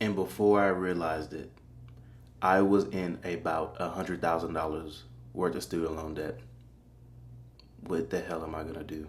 And before I realized it, I was in about $100,000 worth of student loan debt. What the hell am I gonna do?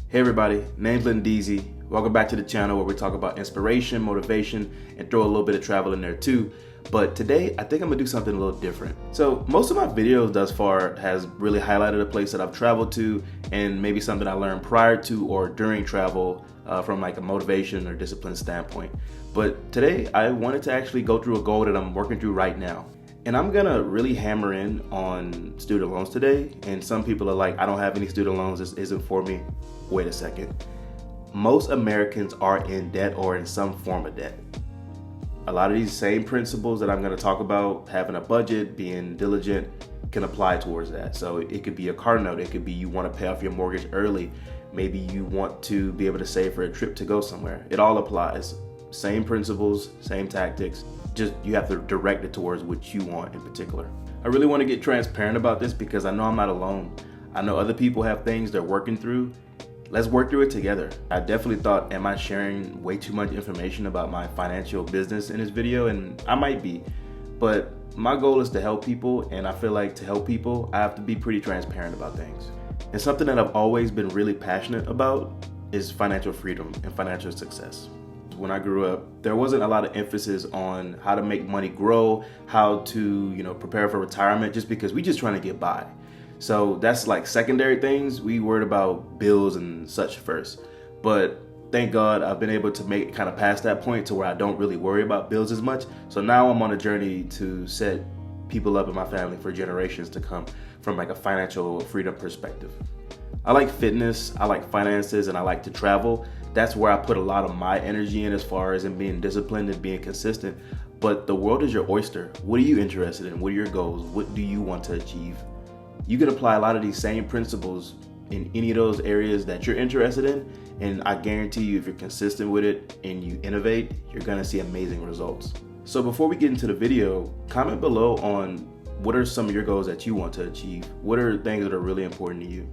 Hey everybody, name's Lindeezy. Welcome back to the channel where we talk about inspiration, motivation, and throw a little bit of travel in there too. But today, I think I'm gonna do something a little different. So most of my videos thus far has really highlighted a place that I've traveled to and maybe something I learned prior to or during travel from like a motivation or discipline standpoint. But today, I wanted to actually go through a goal that I'm working through right now. And I'm gonna really hammer in on student loans today. And some people are like, I don't have any student loans, this isn't for me. Wait a second. Most Americans are in debt or in some form of debt. A lot of these same principles that I'm gonna talk about, having a budget, being diligent, can apply towards that. So it could be a car note, it could be you wanna pay off your mortgage early. Maybe you want to be able to save for a trip to go somewhere. It all applies. Same principles, same tactics. Just you have to direct it towards what you want in particular. I really want to get transparent about this because I know I'm not alone. I know other people have things they're working through. Let's work through it together. I definitely thought, am I sharing way too much information about my financial business in this video? And I might be, but my goal is to help people, and I feel like to help people, I have to be pretty transparent about things. And something that I've always been really passionate about is financial freedom and financial success. When I grew up, there wasn't a lot of emphasis on how to make money grow, how to, prepare for retirement, just because we just trying to get by. So that's like secondary things. We worried about bills and such first. But thank God I've been able to make kind of past that point to where I don't really worry about bills as much. So now I'm on a journey to set people up in my family for generations to come from like a financial freedom perspective. I like fitness, I like finances, and I like to travel. That's where I put a lot of my energy in as far as in being disciplined and being consistent. But the world is your oyster. What are you interested in? What are your goals? What do you want to achieve? You can apply a lot of these same principles in any of those areas that you're interested in. And I guarantee you, if you're consistent with it and you innovate, you're gonna see amazing results. So before we get into the video, comment below on what are some of your goals that you want to achieve? What are things that are really important to you?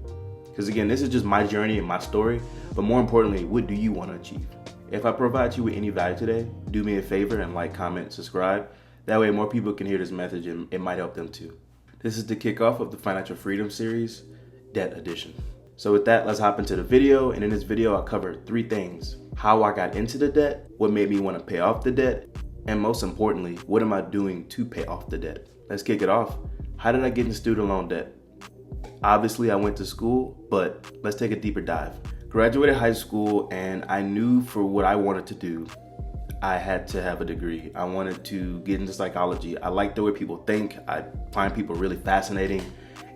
Because again, this is just my journey and my story, but more importantly, what do you want to achieve? If I provide you with any value today, do me a favor and like, comment, subscribe. That way more people can hear this message and it might help them too. This is the kickoff of the Financial Freedom Series, Debt Edition. So with that, let's hop into the video. And in this video, I'll cover 3 things: how I got into the debt, what made me want to pay off the debt, and most importantly, what am I doing to pay off the debt? Let's kick it off. How did I get into student loan debt? Obviously, I went to school, but let's take a deeper dive. Graduated high school, and I knew for what I wanted to do, I had to have a degree. I wanted to get into psychology. I like the way people think. I find people really fascinating,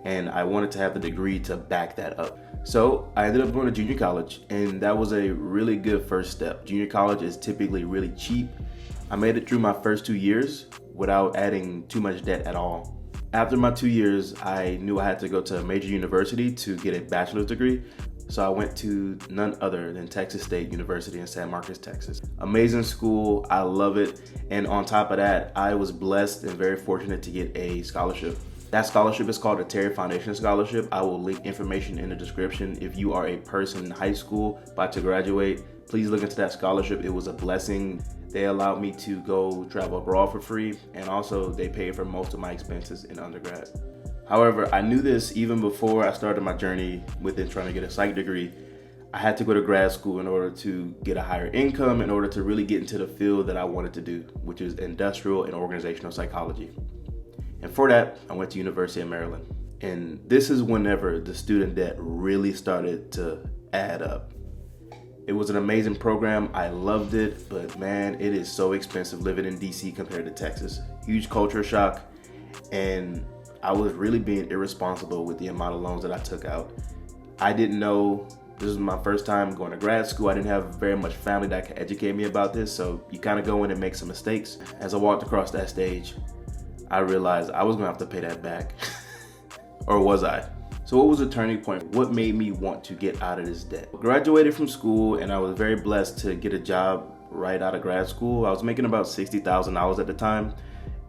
and I wanted to have the degree to back that up. So I ended up going to junior college, and that was a really good first step. Junior college is typically really cheap. I made it through my first 2 years without adding too much debt at all. After my 2 years, I knew I had to go to a major university to get a bachelor's degree. So I went to none other than Texas State University in San Marcos, Texas. Amazing school, I love it. And on top of that, I was blessed and very fortunate to get a scholarship. That scholarship is called a Terry Foundation Scholarship. I will link information in the description. If you are a person in high school about to graduate, please look into that scholarship. It was a blessing. They allowed me to go travel abroad for free, and also they paid for most of my expenses in undergrad. However, I knew this even before I started my journey within trying to get a psych degree. I had to go to grad school in order to get a higher income, in order to really get into the field that I wanted to do, which is industrial and organizational psychology. And for that, I went to University of Maryland. And this is whenever the student debt really started to add up. It was an amazing program. I loved it, but man, it is so expensive living in DC compared to Texas. Huge culture shock, and I was really being irresponsible with the amount of loans that I took out. I didn't know, this was my first time going to grad school. I didn't have very much family that could educate me about this, so you kind of go in and make some mistakes. As I walked across that stage, I realized I was gonna have to pay that back. Or was I? So what was the turning point? What made me want to get out of this debt? Graduated from school, and I was very blessed to get a job right out of grad school. I was making about $60,000 at the time.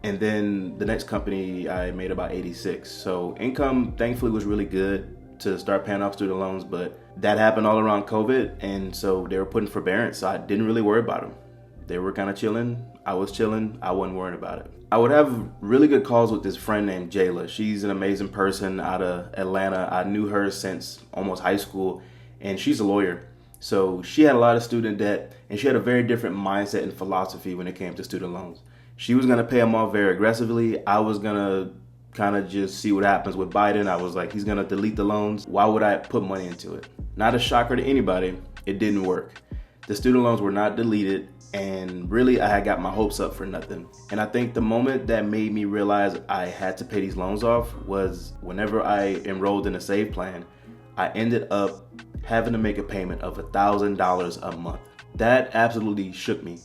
And then the next company, I made about 86. So income, thankfully, was really good to start paying off student loans, but that happened all around COVID. And so they were putting forbearance. So I didn't really worry about them. They were kind of chilling. I was chilling. I wasn't worried about it. I would have really good calls with this friend named Jayla. She's an amazing person out of Atlanta. I knew her since almost high school, and she's a lawyer. So she had a lot of student debt, and she had a very different mindset and philosophy when it came to student loans. She was going to pay them off very aggressively. I was going to kind of just see what happens with Biden. I was like, he's going to delete the loans. Why would I put money into it? Not a shocker to anybody. It didn't work. The student loans were not deleted. And really, I had got my hopes up for nothing. And I think the moment that made me realize I had to pay these loans off was whenever I enrolled in a save plan, I ended up having to make a payment of $1,000 a month. That absolutely shook me.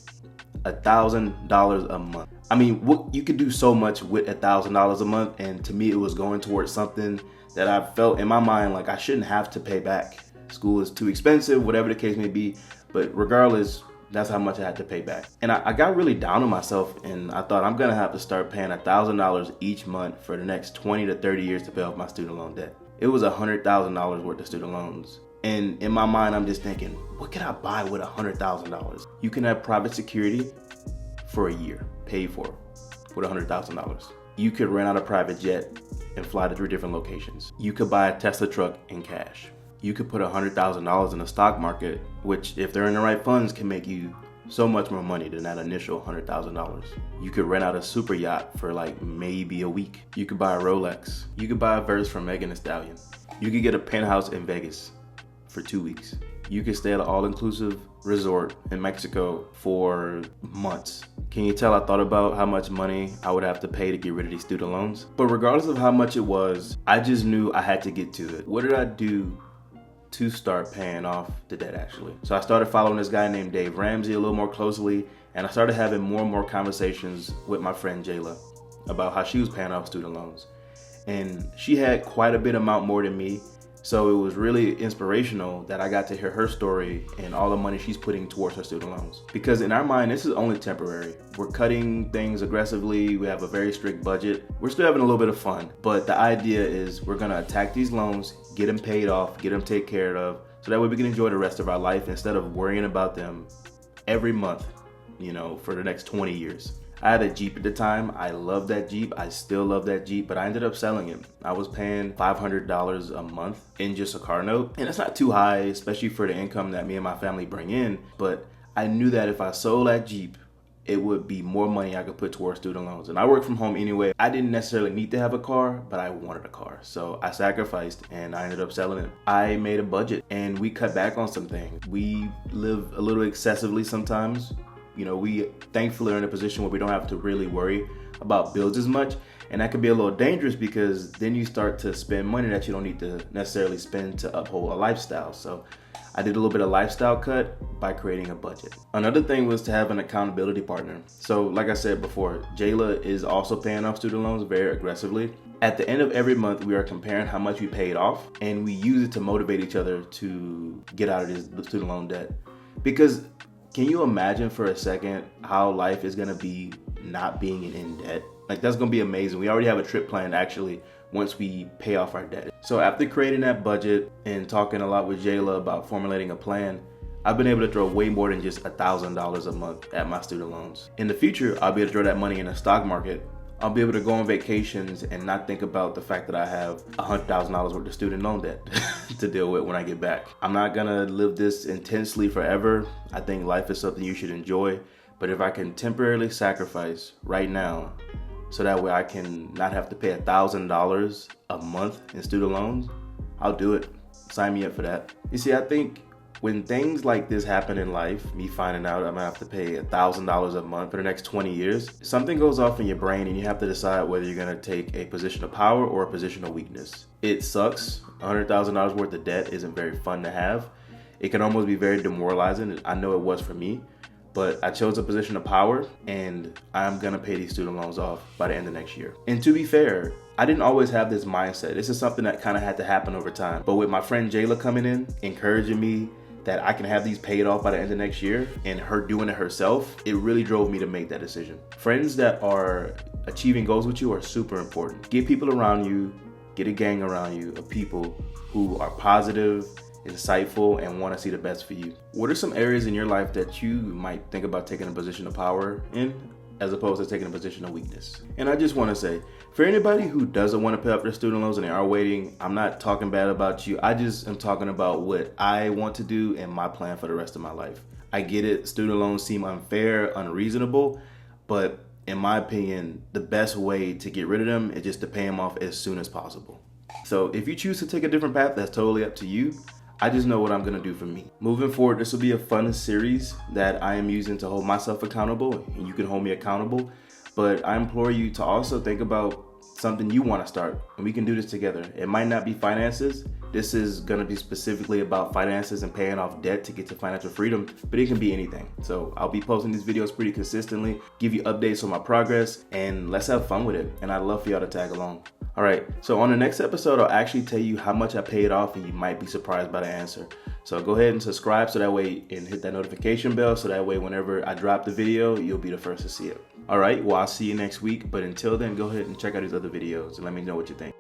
$1,000 a month. I mean, you could do so much with $1,000 a month, and to me, it was going towards something that I felt in my mind like I shouldn't have to pay back. School is too expensive, whatever the case may be. But regardless, that's how much I had to pay back. And I got really down on myself, and I thought I'm gonna have to start paying $1,000 each month for the next 20 to 30 years to pay off my student loan debt. It was $100,000 worth of student loans. And in my mind, I'm just thinking, what can I buy with $100,000? You can have private security for a year, paid for, with $100,000. You could rent out a private jet and fly to 3 different locations. You could buy a Tesla truck in cash. You could put $100,000 in the stock market, which if they're in the right funds can make you so much more money than that initial $100,000. You could rent out a super yacht for like maybe a week. You could buy a Rolex. You could buy a verse from Megan Thee Stallion. You could get a penthouse in Vegas for 2 weeks. You could stay at an all-inclusive resort in Mexico for months. Can you tell I thought about how much money I would have to pay to get rid of these student loans? But regardless of how much it was, I just knew I had to get to it. What did I do to start paying off the debt actually? So I started following this guy named Dave Ramsey a little more closely, and I started having more and more conversations with my friend Jayla about how she was paying off student loans. And she had quite a bit amount more than me. So it was really inspirational that I got to hear her story and all the money she's putting towards her student loans. Because in our mind, this is only temporary. We're cutting things aggressively. We have a very strict budget. We're still having a little bit of fun. But the idea is we're gonna attack these loans, get them paid off, get them taken care of, so that way we can enjoy the rest of our life instead of worrying about them every month, for the next 20 years. I had a Jeep at the time. I loved that Jeep. I still love that Jeep, but I ended up selling it. I was paying $500 a month in just a car note. And it's not too high, especially for the income that me and my family bring in. But I knew that if I sold that Jeep, it would be more money I could put towards student loans. And I work from home anyway. I didn't necessarily need to have a car, but I wanted a car. So I sacrificed and I ended up selling it. I made a budget and we cut back on some things. We live a little excessively sometimes. We thankfully are in a position where we don't have to really worry about bills as much. And that can be a little dangerous because then you start to spend money that you don't need to necessarily spend to uphold a lifestyle. So I did a little bit of lifestyle cut by creating a budget. Another thing was to have an accountability partner. So like I said before, Jayla is also paying off student loans very aggressively. At the end of every month, we are comparing how much we paid off, and we use it to motivate each other to get out of this student loan debt. Because can you imagine for a second how life is gonna be not being in debt? Like, that's gonna be amazing. We already have a trip planned actually once we pay off our debt. So after creating that budget and talking a lot with Jayla about formulating a plan, I've been able to throw way more than just $1,000 a month at my student loans. In the future, I'll be able to throw that money in the stock market. I'll be able to go on vacations and not think about the fact that I have $100,000 worth of student loan debt to deal with when I get back. I'm not gonna live this intensely forever. I think life is something you should enjoy. But if I can temporarily sacrifice right now, so that way I can not have to pay $1,000 a month in student loans, I'll do it. Sign me up for that. You see, I think when things like this happen in life, me finding out I'm gonna have to pay $1,000 a month for the next 20 years, something goes off in your brain and you have to decide whether you're gonna take a position of power or a position of weakness. It sucks. $100,000 worth of debt isn't very fun to have. It can almost be very demoralizing. I know it was for me. but I chose a position of power and I'm gonna pay these student loans off by the end of next year. And to be fair, I didn't always have this mindset. This is something that kind of had to happen over time. But with my friend Jayla coming in, encouraging me that I can have these paid off by the end of next year, and her doing it herself, it really drove me to make that decision. Friends that are achieving goals with you are super important. Get people around you, get a gang around you of people who are positive, insightful, and want to see the best for you. What are some areas in your life that you might think about taking a position of power in, as opposed to taking a position of weakness? And I just want to say, for anybody who doesn't want to pay off their student loans and they are waiting, I'm not talking bad about you. I just am talking about what I want to do and my plan for the rest of my life. I get it, student loans seem unfair, unreasonable, but in my opinion, the best way to get rid of them is just to pay them off as soon as possible. So if you choose to take a different path, that's totally up to you. I just know what I'm gonna do for me. Moving forward, this will be a fun series that I am using to hold myself accountable, and you can hold me accountable. But I implore you to also think about something you want to start, and we can do this together. It might not be finances. This is going to be specifically about finances and paying off debt to get to financial freedom, but it can be anything. So I'll be posting these videos pretty consistently, give you updates on my progress, and let's have fun with it. And I'd love for y'all to tag along. All right, so on the next episode, I'll actually tell you how much I paid off, and you might be surprised by the answer. So go ahead and subscribe so that way, and hit that notification bell so that way whenever I drop the video, you'll be the first to see it. All right, well, I'll see you next week. But until then, go ahead and check out these other videos and let me know what you think.